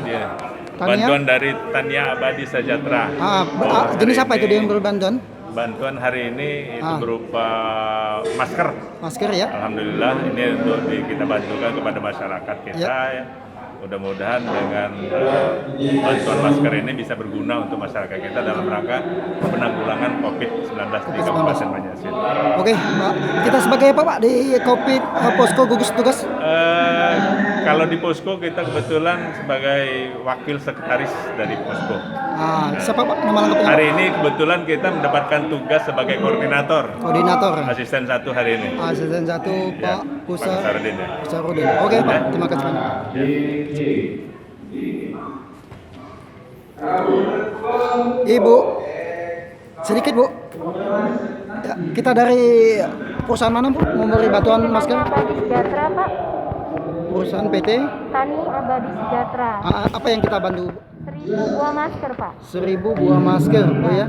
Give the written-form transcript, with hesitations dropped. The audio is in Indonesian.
Ya. Bantuan dari Tania Abadi Sejahtera. Jenis apa itu dia yang berbantuan? Bantuan hari ini itu berupa masker. Masker ya. Alhamdulillah ini untuk kita bantukan kepada masyarakat kita. Ya. Mudah-mudahan dengan bantuan masker ini bisa berguna untuk masyarakat kita dalam rangka penanggulangan COVID-19 di Kabupaten Banjarmasin. Oke, Pak. Kita sebagai apa Pak di COVID posko gugus tugas? Kalau di posko kita kebetulan sebagai wakil sekretaris dari posko. Siapa Pak nama lengkapnya? Hari ini kebetulan kita mendapatkan tugas sebagai koordinator. Asisten 1 hari ini. Asisten 1 Pak Pusarudin. Pusarudin. Oke Pak, terima kasih banyak. Ibu, sedikit Bu. Ya, kita dari perusahaan mana Bu? Memberi bantuan masker? Abadi Sejahtera Pak. Perusahaan PT? Tani Abadi Sejahtera. Apa yang kita bantu? 1000 buah masker Pak. 1000 buah masker, oh ya.